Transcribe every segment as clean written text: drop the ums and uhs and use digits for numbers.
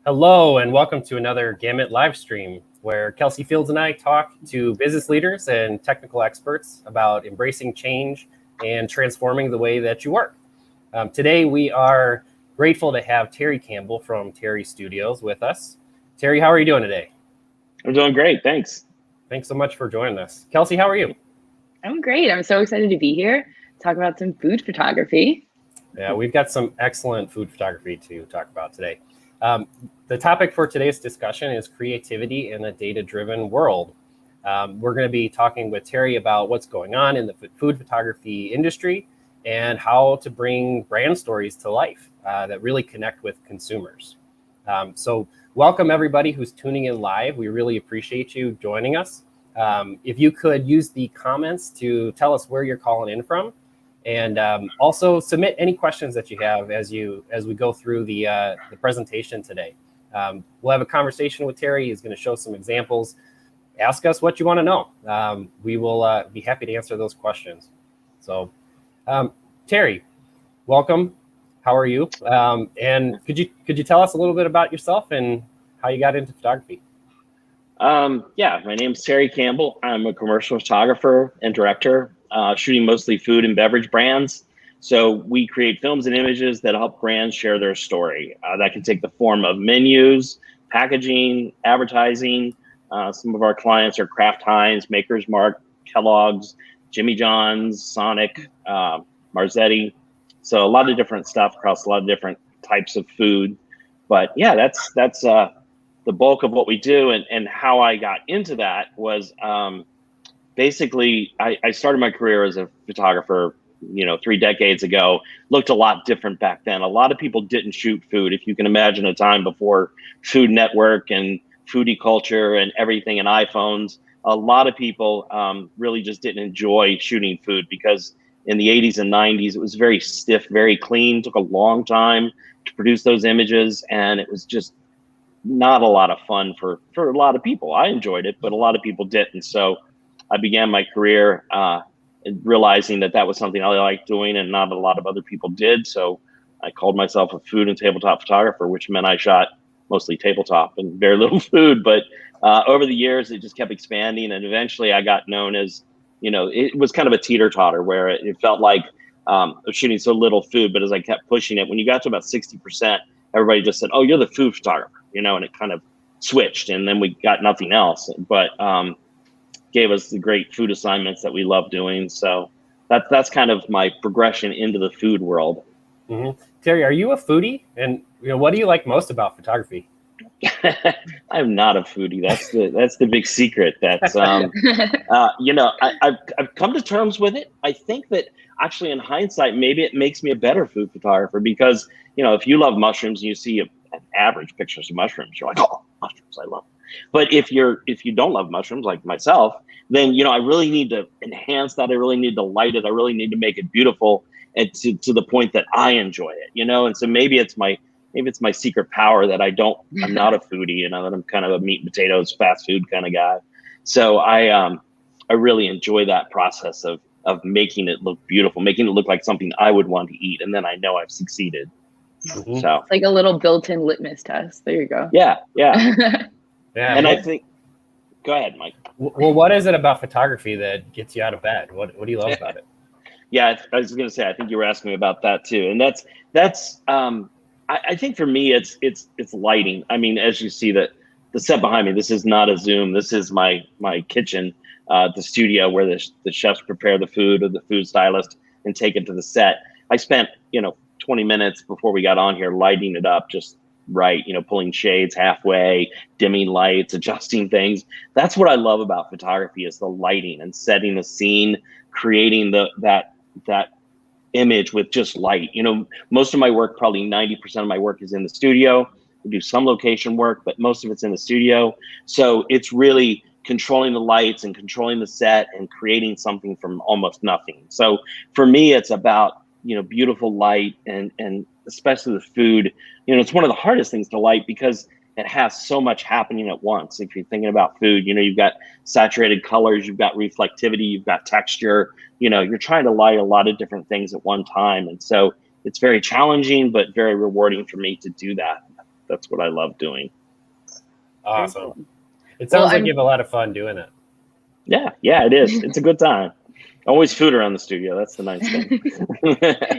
Hello and welcome to another Gamut Livestream, where Kelsey Fields and I talk to business leaders and technical experts about embracing change and transforming the way that you work. Today we are grateful to have Teri Campbell from Teri Studios with us. Teri, how are you doing today? I'm doing great, thanks. Thanks so much for joining us. Kelsey, how are you? I'm great. I'm so excited to be here, talk about some food photography. Yeah, we've got some excellent food photography to talk about today. The topic for today's discussion is creativity in a data-driven world. We're going to be talking with Teri about what's going on in the food photography industry and how to bring brand stories to life that really connect with consumers. So welcome everybody who's tuning in live. We really appreciate you joining us. If you could use the comments to tell us where you're calling in from, and also submit any questions that you have as we go through the presentation today. We'll have a conversation with Teri. He's going to show some examples. Ask us what you want to know. We will be happy to answer those questions. So, Teri, welcome. How are you? And could you tell us a little bit about yourself and how you got into photography? Yeah, my name's Teri Campbell. I'm a commercial photographer and director, shooting mostly food and beverage brands. So we create films and images that help brands share their story. That can take the form of menus, packaging, advertising. Some of our clients are Kraft Heinz, Maker's Mark, Kellogg's, Jimmy John's, Sonic, Marzetti. So a lot of different stuff across a lot of different types of food. But yeah, that's the bulk of what we do. And how I got into that was basically I started my career as a photographer 3 decades ago. Looked a lot different back then. A lot of people didn't shoot food. If you can imagine a time before Food Network and foodie culture and everything and iPhones, a lot of people really just didn't enjoy shooting food because in the 80s and 90s, it was very stiff, very clean, took a long time to produce those images. And it was just not a lot of fun for a lot of people. I enjoyed it, but a lot of people didn't. So I began my career realizing that was something I liked doing and not a lot of other people did. So I called myself a food and tabletop photographer, which meant I shot mostly tabletop and very little food. But over the years, it just kept expanding. And eventually I got known as, it was kind of a teeter-totter where it felt like I was shooting so little food. But as I kept pushing it, when you got to about 60%, everybody just said, "Oh, you're the food photographer," and it kind of switched. And then we got nothing else. But gave us the great food assignments that we love doing. So that's kind of my progression into the food world. Mm-hmm. Teri, are you a foodie? And what do you like most about photography? I'm not a foodie. That's the big secret. That's I've come to terms with it. I think that actually in hindsight, maybe it makes me a better food photographer because if you love mushrooms and you see an average pictures of mushrooms, you're like, oh, mushrooms, I love them. But if you don't love mushrooms like myself, then I really need to enhance that. I really need to light it. I really need to make it beautiful and to the point that I enjoy it. And so maybe it's my secret power that I'm not a foodie, that I'm kind of a meat and potatoes fast food kind of guy. So I really enjoy that process of making it look beautiful, making it look like something I would want to eat, and then I know I've succeeded. Mm-hmm. So it's like a little built-in litmus test. There you go. Yeah. Yeah. And I think, go ahead, Mike. Well, what is it about photography that gets you out of bed? What do you love about it? Yeah, I was going to say, I think you were asking me about that too. And that's I think for me, it's lighting. I mean, as you see the set behind me, this is not a Zoom. This is my kitchen, the studio where the chefs prepare the food, or the food stylist, and take it to the set. I spent 20 minutes before we got on here lighting it up just right, pulling shades halfway, dimming lights, adjusting things. That's what I love about photography, is the lighting and setting the scene, creating that image with just light. Most of my work, probably 90% of my work, is in the studio. We do some location work, but most of it's in the studio. So it's really controlling the lights and controlling the set and creating something from almost nothing. So for me, it's about beautiful light and especially the food. It's one of the hardest things to light because it has so much happening at once. If you're thinking about food, you've got saturated colors, you've got reflectivity, you've got texture, you're trying to light a lot of different things at one time. And so it's very challenging, but very rewarding for me to do that. that's what I love doing. Awesome. It sounds like you have a lot of fun doing it. Yeah, it is. It's a good time. Always food around the studio. That's the nice thing.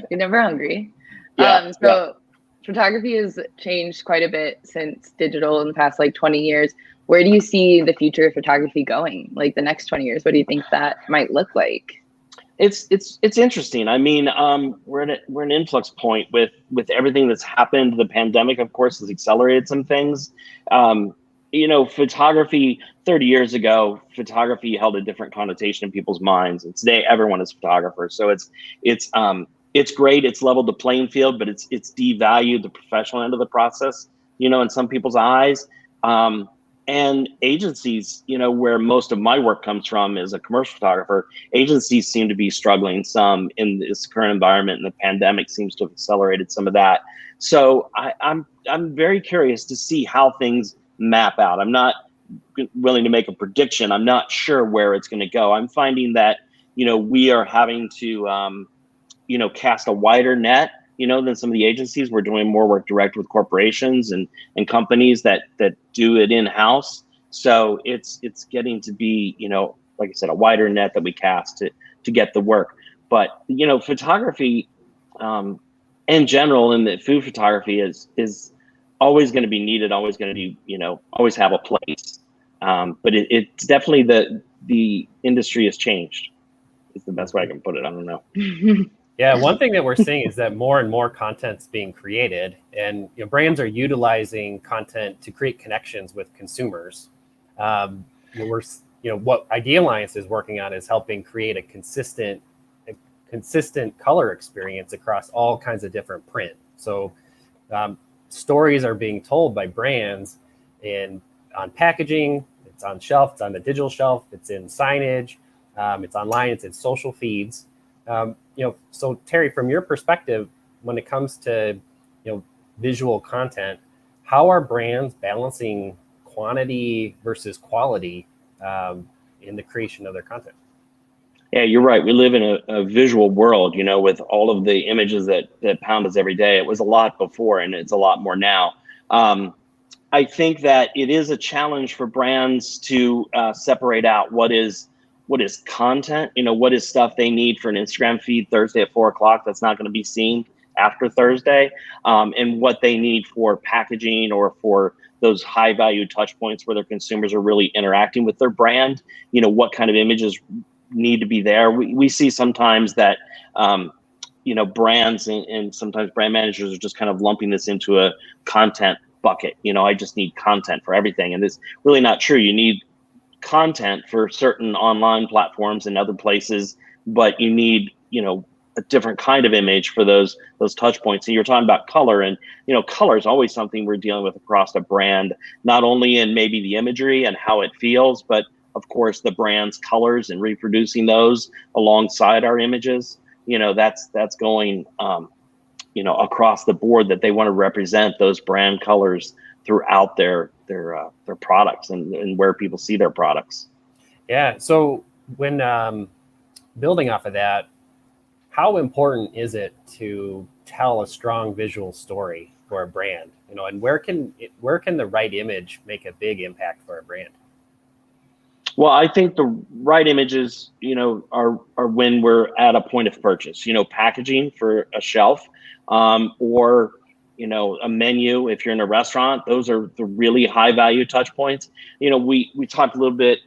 You're never hungry. Yeah. Photography has changed quite a bit since digital in the past 20 years. Where do you see the future of photography going? The next 20 years, what do you think that might look like? It's interesting. I mean, we're at an influx point with everything that's happened. The pandemic, of course, has accelerated some things. Photography 30 years ago, photography held a different connotation in people's minds. And today, everyone is a photographer. So it's great. It's leveled the playing field, but it's devalued the professional end of the process, in some people's eyes. And agencies, where most of my work comes from as a commercial photographer, agencies seem to be struggling some in this current environment, and the pandemic seems to have accelerated some of that. So I'm very curious to see how things map out. I'm not willing to make a prediction. I'm not sure where it's going to go. I'm finding that, we are having to, cast a wider net, than some of the agencies. We're doing more work direct with corporations and companies that do it in-house. So it's getting to be, like I said, a wider net that we cast to get the work. But, photography in general, and the food photography is always going to be needed, always going to be, always have a place. But it's definitely the industry has changed. It's the best way I can put it. I don't know. Yeah, one thing that we're seeing is that more and more content's being created, and brands are utilizing content to create connections with consumers. What Idea Alliance is working on is helping create a consistent color experience across all kinds of different print. So stories are being told by brands on packaging. It's on shelf. It's on the digital shelf. It's in signage. It's online. It's in social feeds. So Teri, from your perspective, when it comes to, visual content, how are brands balancing quantity versus quality in the creation of their content? Yeah, you're right. We live in a visual world, with all of the images that pound us every day. It was a lot before, and it's a lot more now. I think that it is a challenge for brands to separate out what is content, what is stuff they need for an Instagram feed Thursday at 4:00 that's not going to be seen after Thursday, and what they need for packaging or for those high value touch points where their consumers are really interacting with their brand. What kind of images need to be there. We see sometimes that, brands and sometimes brand managers are just kind of lumping this into a content bucket. I just need content for everything. And it's really not true. You need content for certain online platforms and other places, but you need, a different kind of image for those touch points. And you're talking about color, and, color is always something we're dealing with across a brand, not only in maybe the imagery and how it feels, but of course the brand's colors and reproducing those alongside our images. That's going, across the board, that they want to represent those brand colors throughout their products and where people see their products. Yeah. So when building off of that, how important is it to tell a strong visual story for a brand? And where can the right image make a big impact for a brand? Well, I think the right images, are when we're at a point of purchase. Packaging for a shelf, or a menu. If you're in a restaurant, those are the really high value touch points. We talked a little bit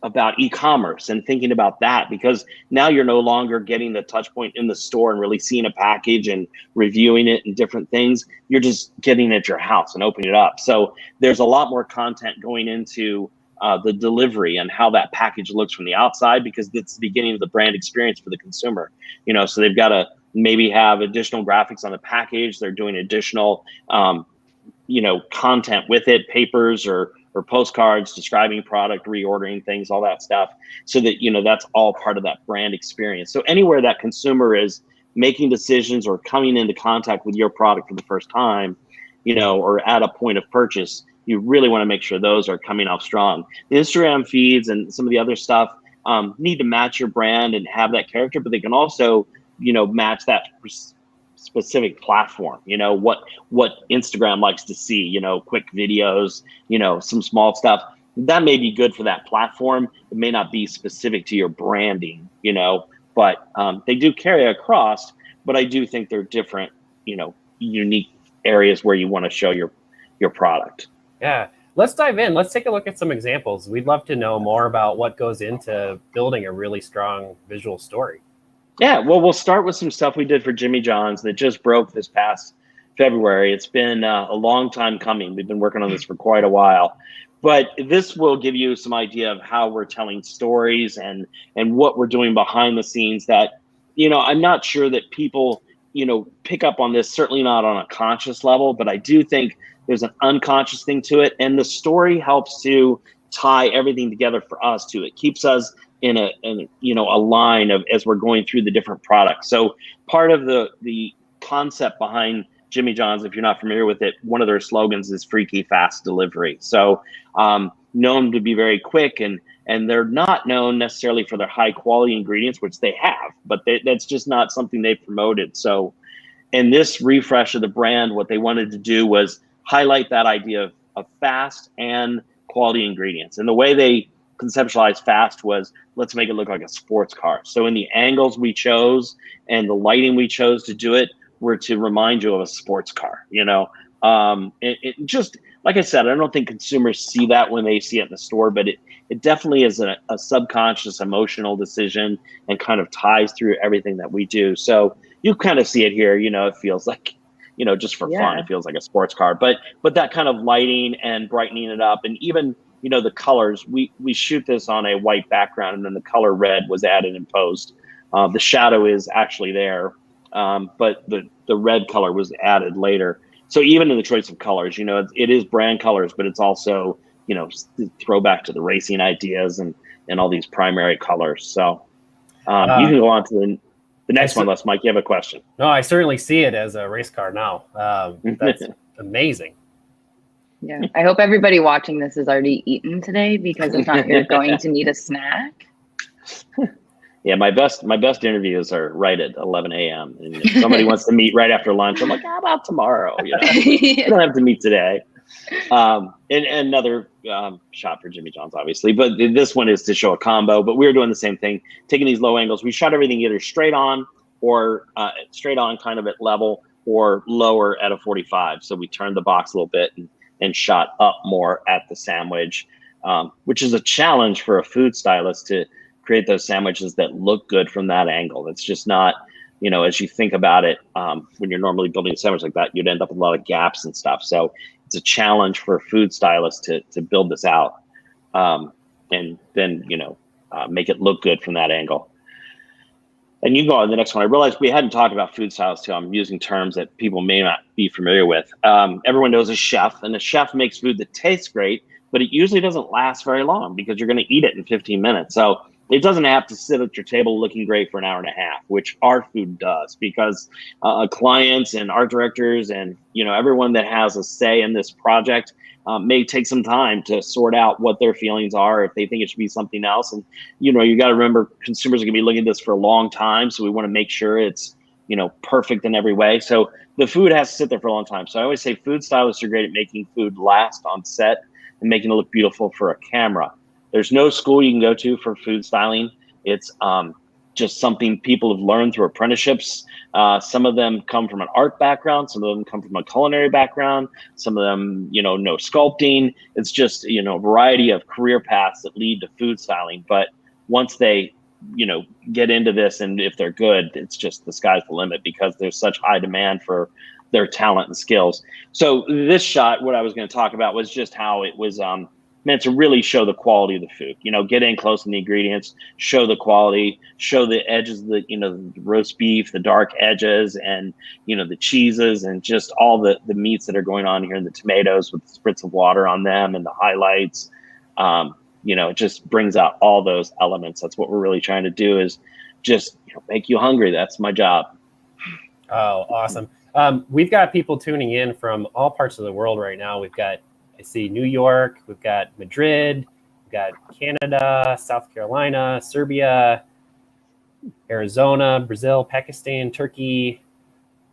about e-commerce and thinking about that, because now you're no longer getting the touch point in the store and really seeing a package and reviewing it and different things. You're just getting it at your house and opening it up. So there's a lot more content going into the delivery and how that package looks from the outside, because it's the beginning of the brand experience for the consumer. So they've got to maybe have additional graphics on the package. They're doing additional, content with it, papers or postcards describing product, reordering things, all that stuff, so that, that's all part of that brand experience. So anywhere that consumer is making decisions or coming into contact with your product for the first time, or at a point of purchase, you really want to make sure those are coming off strong. The Instagram feeds and some of the other stuff need to match your brand and have that character, but they can also, match that specific platform, what Instagram likes to see, quick videos, some small stuff that may be good for that platform. It may not be specific to your branding, but they do carry across. But I do think they're different, unique areas where you want to show your product. Yeah. Let's dive in. Let's take a look at some examples. We'd love to know more about what goes into building a really strong visual story. Yeah, well, we'll start with some stuff we did for Jimmy John's that just broke this past February. It's been a long time coming. We've been working on this for quite a while. But this will give you some idea of how we're telling stories and what we're doing behind the scenes that, I'm not sure that people, pick up on this, certainly not on a conscious level, but I do think there's an unconscious thing to it. And the story helps to tie everything together for us too. It keeps us in a line of as we're going through the different products. So part of the concept behind Jimmy John's, if you're not familiar with it, one of their slogans is freaky fast delivery. So known to be very quick, and they're not known necessarily for their high quality ingredients, which they have, but that's just not something they promoted. So in this refresh of the brand, what they wanted to do was highlight that idea of fast and quality ingredients. And the way they conceptualized fast was, let's make it look like a sports car. So in the angles we chose and the lighting we chose to do it were to remind you of a sports car, it just, like I said, I don't think consumers see that when they see it in the store, but it definitely is a subconscious emotional decision and kind of ties through everything that we do. So you kind of see it here, it feels like, just for fun, it feels like a sports car, but that kind of lighting and brightening it up, and even, the colors, we shoot this on a white background, and then the color red was added in post. The shadow is actually there, but the red color was added later. So even in the choice of colors, it is brand colors, but it's also, throwback to the racing ideas and all these primary colors. So you can go on to the next one, unless Mike, you have a question. No, I certainly see it as a race car now. That's amazing. Yeah, I hope everybody watching this has already eaten today, because if not, you're going to need a snack. Yeah, my best interviews are right at 11 a.m. And if somebody wants to meet right after lunch, I'm like, how about tomorrow? You don't have to meet today. And another shot for Jimmy John's, obviously, but this one is to show a combo. But we were doing the same thing, taking these low angles. We shot everything either straight on or straight on, kind of at level, or lower at a 45. So we turned the box a little bit and shot up more at the sandwich, which is a challenge for a food stylist to create those sandwiches that look good from that angle. It's just not, as you think about it, when you're normally building a sandwich like that, you'd end up with a lot of gaps and stuff. So it's a challenge for a food stylist to build this out, and then, make it look good from that angle. And you can go on to the next one. I realized we hadn't talked about food stylists too. I'm using terms that people may not be familiar with. Everyone knows a chef, and a chef makes food that tastes great, but it usually doesn't last very long because you're going to eat it in 15 minutes. So it doesn't have to sit at your table looking great for an hour and a half, which our food does, because clients and art directors and, everyone that has a say in this project may take some time to sort out what their feelings are, if they think it should be something else. And, you got to remember, consumers are going to be looking at this for a long time. So we want to make sure it's, perfect in every way. So the food has to sit there for a long time. So I always say food stylists are great at making food last on set and making it look beautiful for a camera. There's no school you can go to for food styling. It's just something people have learned through apprenticeships. Some of them come from an art background. Some of them come from a culinary background. Some of them, know sculpting. It's just, a variety of career paths that lead to food styling. But once they, get into this, and if they're good, it's just the sky's the limit, because there's such high demand for their talent and skills. So this shot, what I was going to talk about was just how it was meant to really show the quality of the food, get in close on the ingredients, show the quality, show the edges, the roast beef, the dark edges, and, the cheeses, and just all the meats that are going on here, and the tomatoes with the spritz of water on them, and the highlights. It just brings out all those elements. That's what we're really trying to do, is just make you hungry. That's my job. Oh, awesome. We've got people tuning in from all parts of the world right now. I see New York, we've got Madrid, we've got Canada, South Carolina, Serbia, Arizona, Brazil, Pakistan, Turkey,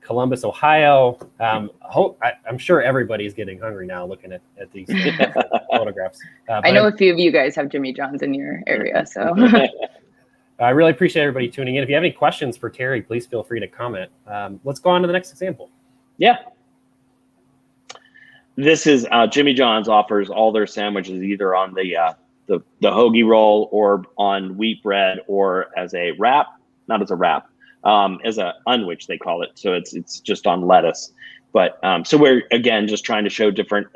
Columbus, Ohio. I'm sure everybody's getting hungry now looking at these photographs. I know a few of you guys have Jimmy John's in your area, so. I really appreciate everybody tuning in. If you have any questions for Teri, please feel free to comment. Let's go on to the next example. Yeah. This is Jimmy John's offers all their sandwiches either on the hoagie roll or on wheat bread or as a wrap, not as a wrap, as a unwich they call it. So it's just on lettuce. But so we're again just trying to show different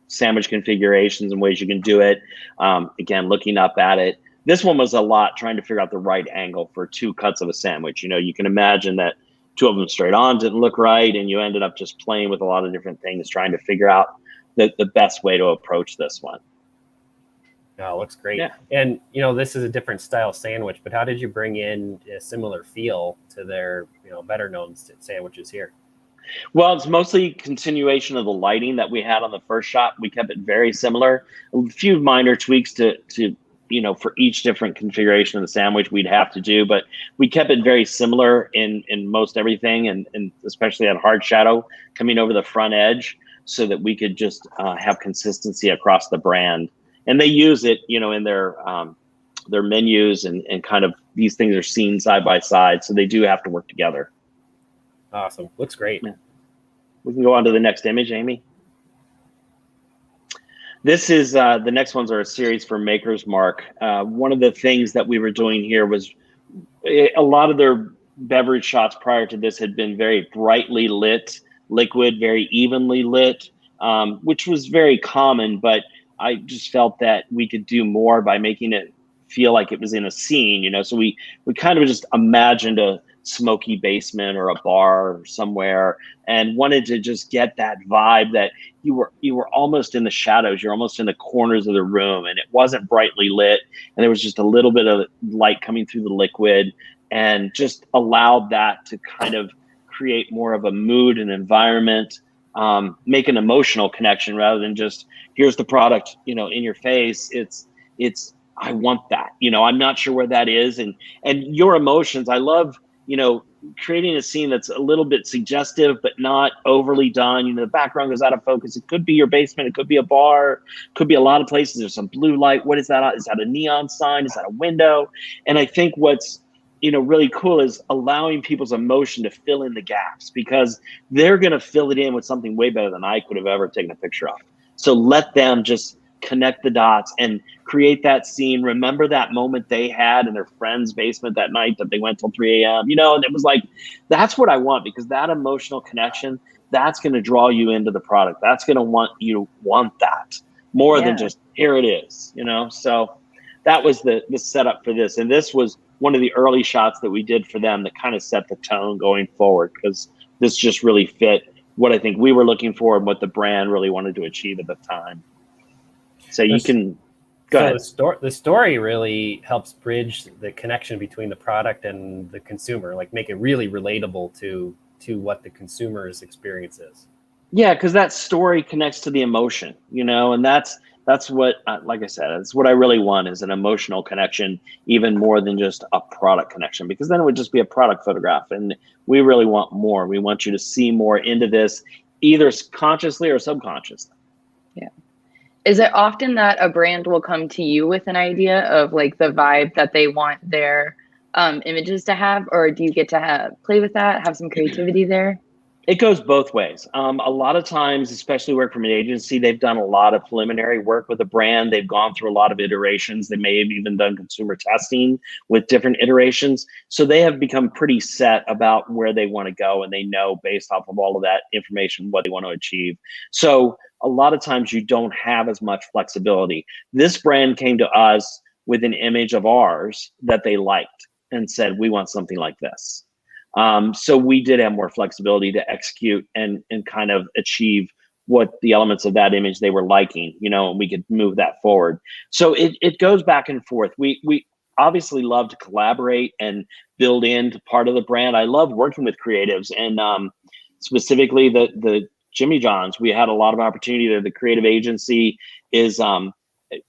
sandwich configurations and ways you can do it. Again, looking up at it. This one was a lot trying to figure out the right angle for 2 cuts of a sandwich. You can imagine that 2 of them straight on didn't look right, and you ended up just playing with a lot of different things, trying to figure out the best way to approach this one. Oh, looks great. Yeah. And, this is a different style sandwich, but how did you bring in a similar feel to their, better known sandwiches here? Well, it's mostly continuation of the lighting that we had on the first shot. We kept it very similar. A few minor tweaks to for each different configuration of the sandwich we'd have to do, but we kept it very similar in most everything, and especially that hard shadow coming over the front edge so that we could just have consistency across the brand. And they use it, in their menus and kind of these things are seen side by side. So they do have to work together. Awesome. Looks great. Yeah. We can go on to the next image, Amy. This is the next ones are a series for Maker's Mark. One of the things that we were doing here was a lot of their beverage shots prior to this had been very brightly lit, liquid, very evenly lit, which was very common, but I just felt that we could do more by making it feel like it was in a scene, so we kind of just imagined a smoky basement or a bar somewhere and wanted to just get that vibe that you were almost in the shadows, you're almost in the corners of the room, and it wasn't brightly lit, and there was just a little bit of light coming through the liquid, and just allowed that to kind of create more of a mood and environment, make an emotional connection rather than just here's the product in your face. It's I want that, I'm not sure where that is, and your emotions. I love creating a scene that's a little bit suggestive, but not overly done. The background goes out of focus. It could be your basement. It could be a bar. Could be a lot of places. There's some blue light. What is that? Is that a neon sign? Is that a window? And I think what's, really cool is allowing people's emotion to fill in the gaps, because they're going to fill it in with something way better than I could have ever taken a picture of. So let them just connect the dots and create that scene. Remember that moment they had in their friend's basement that night that they went till 3 a.m. And it was like, that's what I want, because that emotional connection, that's going to draw you into the product. That's going to want you to want that more than just here it is, So that was the setup for this. And this was one of the early shots that we did for them that kind of set the tone going forward, because this just really fit what I think we were looking for and what the brand really wanted to achieve at the time. So you can go ahead. The story really helps bridge the connection between the product and the consumer, like make it really relatable to what the consumer's experience is. Yeah, because that story connects to the emotion, and that's what, like I said, it's what I really want, is an emotional connection, even more than just a product connection, because then it would just be a product photograph. And we really want more. We want you to see more into this, either consciously or subconsciously. Yeah. Is it often that a brand will come to you with an idea of like the vibe that they want their images to have, or do you get to play with that, have some creativity there? It goes both ways. A lot of times, especially work from an agency, they've done a lot of preliminary work with a brand. They've gone through a lot of iterations. They may have even done consumer testing with different iterations. So they have become pretty set about where they want to go, and they know based off of all of that information what they want to achieve. So a lot of times you don't have as much flexibility. This brand came to us with an image of ours that they liked and said, we want something like this. So we did have more flexibility to execute and kind of achieve what the elements of that image they were liking, and we could move that forward. So it goes back and forth. We obviously love to collaborate and build into part of the brand. I love working with creatives, and specifically the Jimmy John's. We had a lot of opportunity there. The creative agency is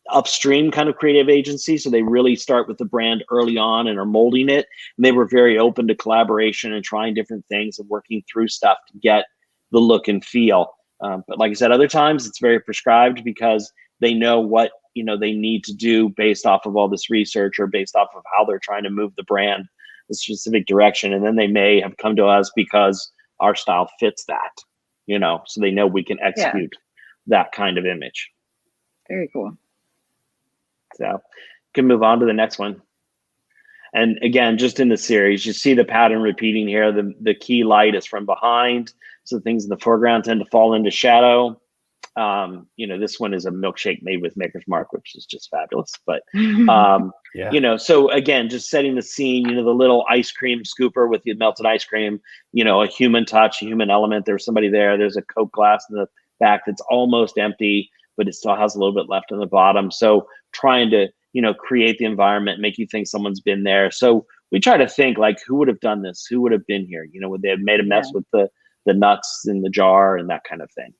upstream kind of creative agency. So they really start with the brand early on and are molding it. And they were very open to collaboration and trying different things and working through stuff to get the look and feel. But like I said, other times it's very prescribed because they know what, they need to do based off of all this research or based off of how they're trying to move the brand a specific direction. And then they may have come to us because our style fits that, so they know we can execute that kind of image. Very cool. So can move on to the next one. And again, just in the series, you see the pattern repeating here. The key light is from behind. So things in the foreground tend to fall into shadow. This one is a milkshake made with Maker's Mark, which is just fabulous. But, so again, just setting the scene, the little ice cream scooper with the melted ice cream, a human touch, a human element. There's somebody there. There's a Coke glass in the back that's almost empty, but it still has a little bit left on the bottom. So trying to, create the environment, make you think someone's been there. So we try to think like, who would have done this? Who would have been here? Would they have made a mess with the nuts in the jar and that kind of thing?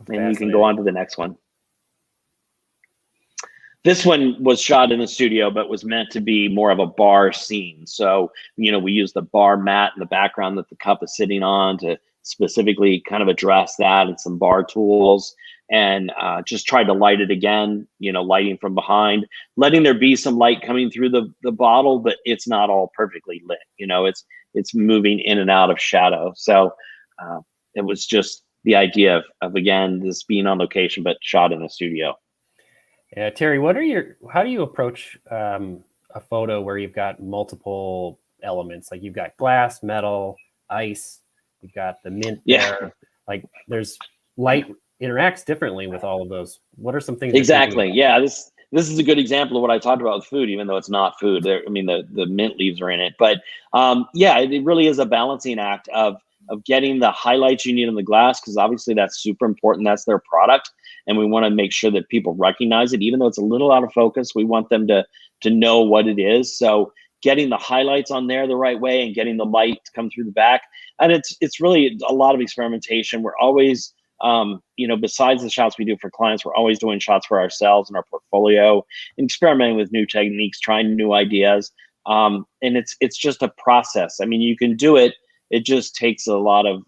And you can go on to the next one. This one was shot in the studio, but was meant to be more of a bar scene. So, we use the bar mat in the background that the cup is sitting on to specifically kind of address that, and some bar tools, and just tried to light it again, lighting from behind, letting there be some light coming through the bottle, but it's not all perfectly lit. It's moving in and out of shadow. So it was just the idea of again, this being on location, but shot in the studio. Yeah, Teri, how do you approach a photo where you've got multiple elements? Like you've got glass, metal, ice, you've got the mint there. Like there's light interacts differently with all of those. What are some things? Exactly. Yeah. This is a good example of what I talked about with food, even though it's not food. The mint leaves are in it, but it really is a balancing act of getting the highlights you need on the glass, because obviously that's super important. That's their product, and we want to make sure that people recognize it, even though it's a little out of focus. We want them to know what it is. So getting the highlights on there the right way and getting the light to come through the back, and it's really a lot of experimentation. We're always besides the shots we do for clients, we're always doing shots for ourselves and our portfolio, and experimenting with new techniques, trying new ideas. And it's just a process. I mean, you can do it. It just takes a lot of,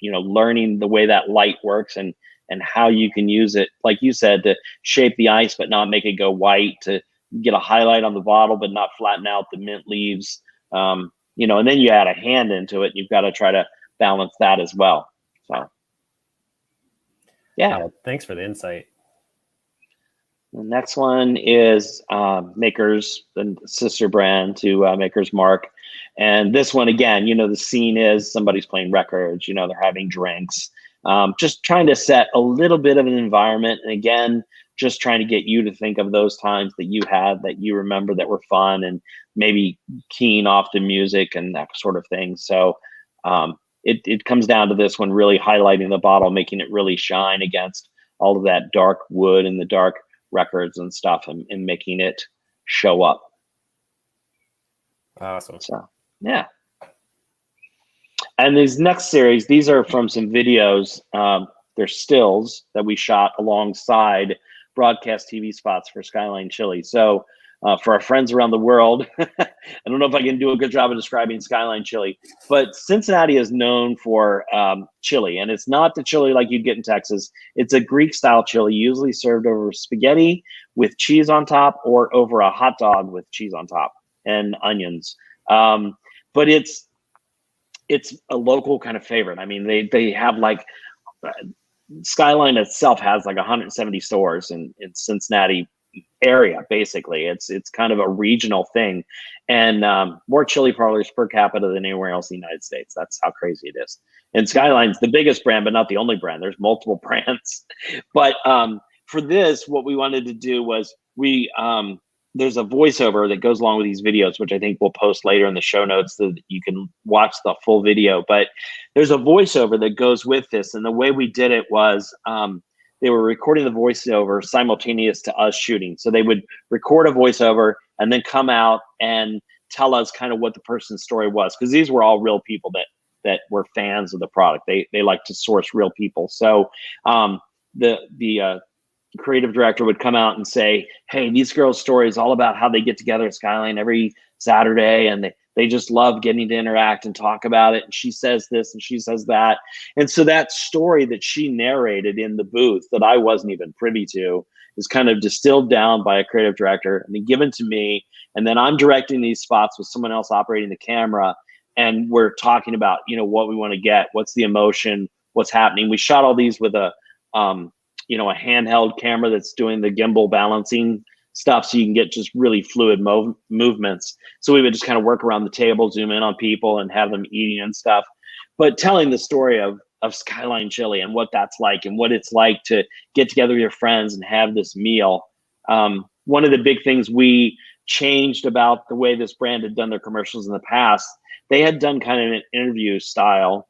learning the way that light works and how you can use it, like you said, to shape the ice, but not make it go white, to get a highlight on the bottle, but not flatten out the mint leaves. And then you add a hand into it. You've got to try to balance that as well. So. Yeah. Thanks for the insight. The next one is Maker's, the sister brand to Maker's Mark. And this one, again, the scene is somebody's playing records, they're having drinks, just trying to set a little bit of an environment. And again, just trying to get you to think of those times that you had, that you remember, that were fun, and maybe keying off to music and that sort of thing. So it comes down to this one, really highlighting the bottle, making it really shine against all of that dark wood and the dark records and stuff, and making it show up. Awesome. So, yeah. And these next series, these are from some videos. They're stills that we shot alongside broadcast TV spots for Skyline Chili. So for our friends around the world, I don't know if I can do a good job of describing Skyline Chili, but Cincinnati is known for chili, and it's not the chili like you'd get in Texas. It's a Greek style chili, usually served over spaghetti with cheese on top, or over a hot dog with cheese on top and onions. But it's a local kind of favorite. I mean, they have like Skyline itself has like 170 stores in Cincinnati area. Basically, it's kind of a regional thing, and more chili parlors per capita than anywhere else in the United States. That's how crazy it is. And Skyline's the biggest brand, but not the only brand. There's multiple brands. But for this, what we wanted to do was there's a voiceover that goes along with these videos, which I think we'll post later in the show notes so that you can watch the full video. But there's a voiceover that goes with this. And the way we did it was they were recording the voiceover simultaneous to us shooting. So they would record a voiceover and then come out and tell us kind of what the person's story was. Because these were all real people that were fans of the product. They like to source real people. So the creative director would come out and say, hey, these girls' story is all about how they get together at Skyline every Saturday, and they just love getting to interact and talk about it. And she says this and she says that. And so that story that she narrated in the booth that I wasn't even privy to is kind of distilled down by a creative director and then given to me. And then I'm directing these spots with someone else operating the camera. And we're talking about, what we want to get, what's the emotion, what's happening. We shot all these with a handheld camera that's doing the gimbal balancing stuff, so you can get just really fluid movements. So we would just kind of work around the table, zoom in on people and have them eating and stuff, but telling the story of Skyline Chili and what that's like and what it's like to get together with your friends and have this meal. One of the big things we changed about the way this brand had done their commercials in the past, they had done kind of an interview style.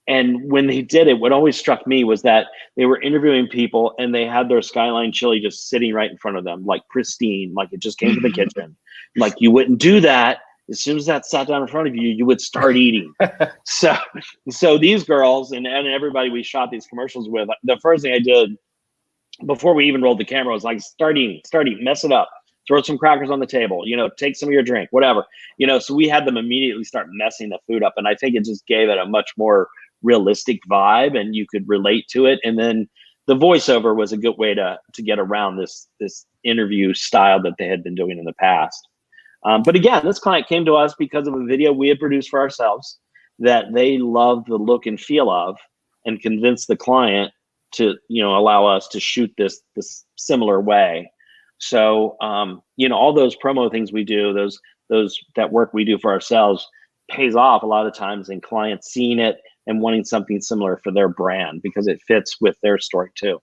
And when they did it, what always struck me was that they were interviewing people and they had their Skyline Chili just sitting right in front of them, like pristine, like it just came from the kitchen. Like you wouldn't do that. As soon as that sat down in front of you, you would start eating. So these girls and everybody we shot these commercials with, the first thing I did before we even rolled the camera was like, start eating, mess it up. Throw some crackers on the table, take some of your drink, whatever. So we had them immediately start messing the food up. And I think it just gave it a much more realistic vibe and you could relate to it. And then the voiceover was a good way to get around this interview style that they had been doing in the past. But again, this client came to us because of a video we had produced for ourselves that they loved the look and feel of, and convinced the client to, allow us to shoot this similar way. So, all those promo things we do, that work we do for ourselves pays off a lot of times in clients seeing it and wanting something similar for their brand because it fits with their story too.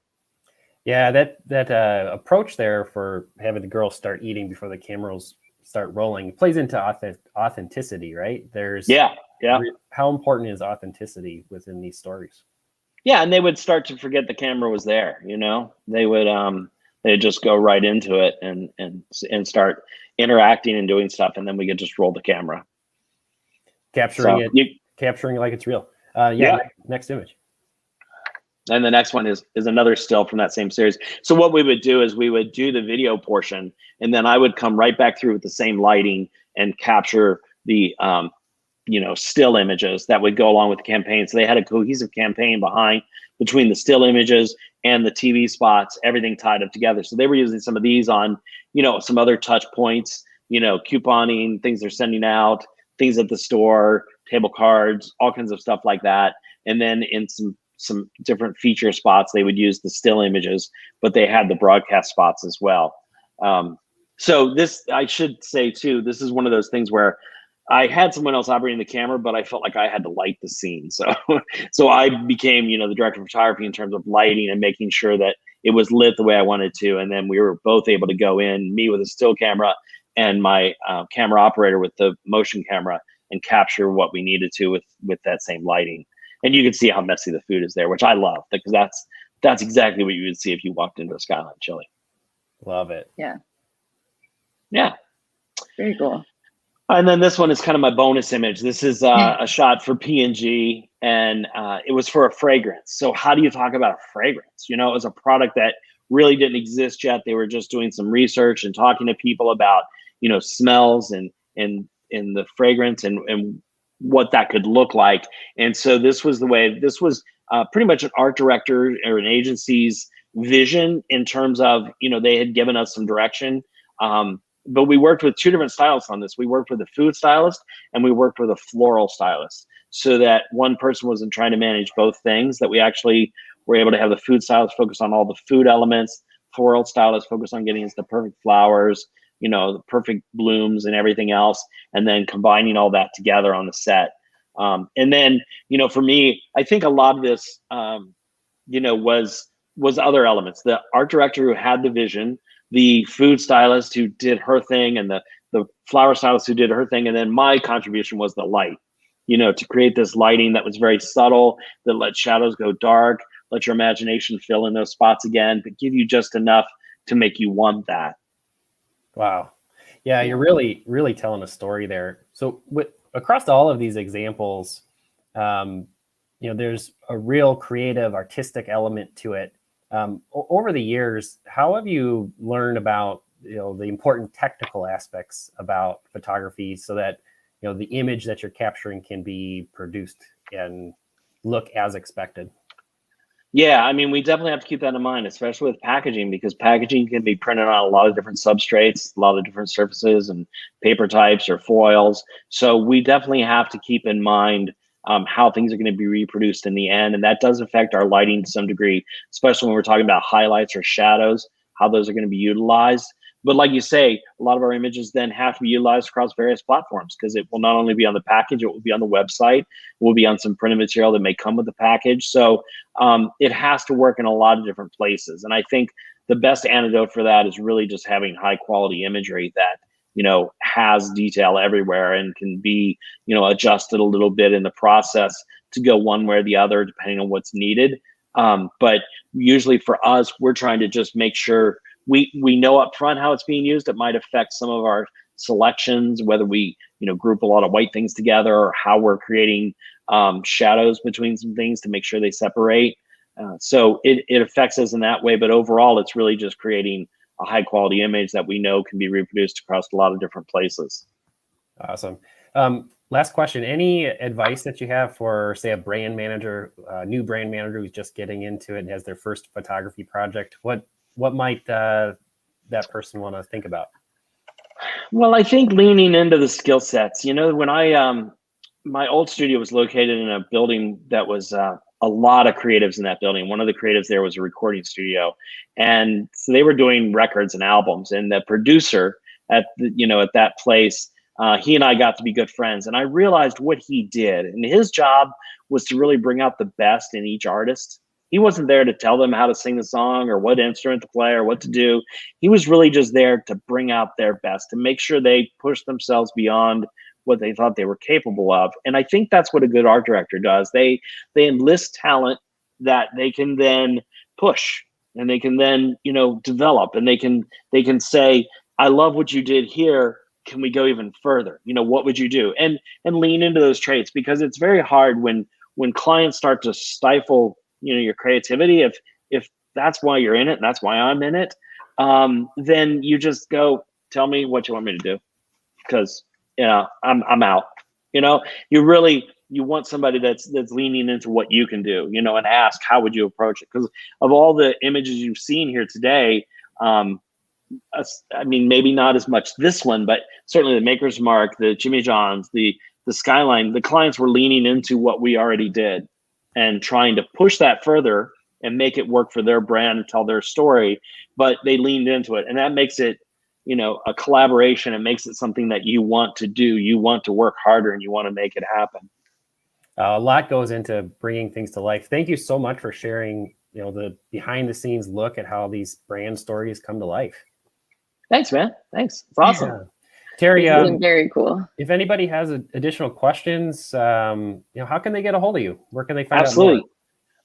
Yeah, that approach there for having the girls start eating before the cameras start rolling plays into authenticity, right? Yeah. How important is authenticity within these stories? Yeah, and they would start to forget the camera was there. They would they'd just go right into it and start interacting and doing stuff, and then we could just roll the camera, capturing it like it's real. Next image. And the next one is another still from that same series. So what we would do is we would do the video portion, and then I would come right back through with the same lighting and capture the still images that would go along with the campaign. So they had a cohesive campaign between the still images and the TV spots, everything tied up together. So they were using some of these on, some other touch points, couponing, things they're sending out, things at the store, table cards, all kinds of stuff like that. And then in some different feature spots, they would use the still images, but they had the broadcast spots as well. So this, I should say too, this is one of those things where I had someone else operating the camera, but I felt like I had to light the scene. So I became, the director of photography in terms of lighting and making sure that it was lit the way I wanted to. And then we were both able to go in, me with a still camera and my camera operator with the motion camera, and capture what we needed to with that same lighting. And you can see how messy the food is there, which I love, because that's exactly what you would see if you walked into a Skyline Chili. Love it. Yeah. Very cool. And then this one is kind of my bonus image. This is a shot for P&G, and it was for a fragrance. So how do you talk about a fragrance? It was a product that really didn't exist yet. They were just doing some research and talking to people about, smells and the fragrance and what that could look like. And so this was pretty much an art director or an agency's vision in terms of, they had given us some direction. But we worked with two different stylists on this. We worked with a food stylist and we worked with a floral stylist, so that one person wasn't trying to manage both things, that we actually were able to have the food stylist focus on all the food elements, floral stylist focus on getting us the perfect flowers, the perfect blooms and everything else, and then combining all that together on the set. And then, for me, I think a lot of this, was other elements. The art director who had the vision, the food stylist who did her thing, and the flower stylist who did her thing. And then my contribution was the light, to create this lighting that was very subtle, that let shadows go dark, let your imagination fill in those spots again, but give you just enough to make you want that. Wow. Yeah, you're really, really telling a story there. So across all of these examples, there's a real creative, artistic element to it. Over the years, how have you learned about the important technical aspects about photography so that the image that you're capturing can be produced and look as expected? Yeah, I mean, we definitely have to keep that in mind, especially with packaging, because packaging can be printed on a lot of different substrates, a lot of different surfaces and paper types or foils. So we definitely have to keep in mind how things are going to be reproduced in the end. And that does affect our lighting to some degree, especially when we're talking about highlights or shadows, how those are going to be utilized. But like you say, a lot of our images then have to be utilized across various platforms, because it will not only be on the package, it will be on the website, it will be on some printed material that may come with the package. So it has to work in a lot of different places. And I think the best antidote for that is really just having high quality imagery that has detail everywhere and can be adjusted a little bit in the process to go one way or the other depending on what's needed. But usually for us, we're trying to just make sure we know up front how it's being used. It might affect some of our selections, whether we group a lot of white things together, or how we're creating shadows between some things to make sure they separate. So it affects us in that way. But overall, it's really just creating a high quality image that we know can be reproduced across a lot of different places. Awesome. Last question. Any advice that you have for, say, a brand manager, a new brand manager who's just getting into it and has their first photography project? What might that person want to think about? Well, I think leaning into the skill sets. When my old studio was located in a building that was a lot of creatives in that building. One of the creatives there was a recording studio, and so they were doing records and albums. And the producer at that place, he and I got to be good friends. And I realized what he did, and his job was to really bring out the best in each artist. He wasn't there to tell them how to sing the song or what instrument to play or what to do. He was really just there to bring out their best, to make sure they pushed themselves beyond what they thought they were capable of. And I think that's what a good art director does. They enlist talent that they can then push, and they can then develop, and they can say, I love what you did here. Can we go even further? What would you do? And lean into those traits, because it's very hard when clients start to stifle your creativity. If that's why you're in it, and that's why I'm in it, then you just go, tell me what you want me to do, because I'm out. You want somebody that's leaning into what you can do, and ask, how would you approach it? Because of all the images you've seen here today, I mean, maybe not as much this one, but certainly the Maker's Mark, the Jimmy John's, the Skyline, the clients were leaning into what we already did and trying to push that further and make it work for their brand and tell their story. But they leaned into it, and that makes it a collaboration. It makes it something that you want to do. You want to work harder, and you want to make it happen. A lot goes into bringing things to life. Thank you so much for sharing, the behind the scenes look at how these brand stories come to life. Thanks, man. Thanks. It's awesome. Yeah. Teri, very cool. If anybody has additional questions, how can they get a hold of you? Where can they find Absolutely.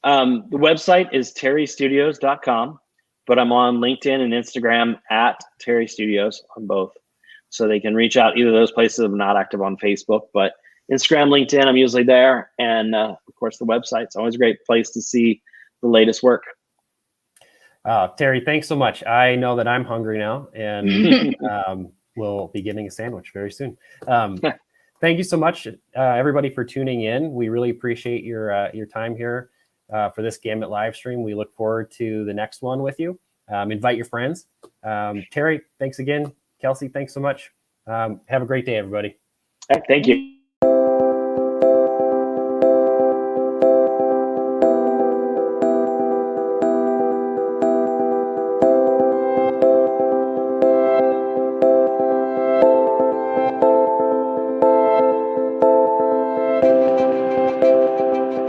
out more? The website is teristudios.com, but I'm on LinkedIn and Instagram at Teri Studios on both. So they can reach out either of those places. I'm not active on Facebook, but Instagram, LinkedIn, I'm usually there. And of course, the website's always a great place to see the latest work. Teri, thanks so much. I know that I'm hungry now, and we'll be getting a sandwich very soon. Thank you so much, everybody, for tuning in. We really appreciate your time here for this Gamut live stream. We look forward to the next one with you. Invite your friends. Teri, thanks again. Kelsey, thanks so much. Have a great day, everybody. Thank you.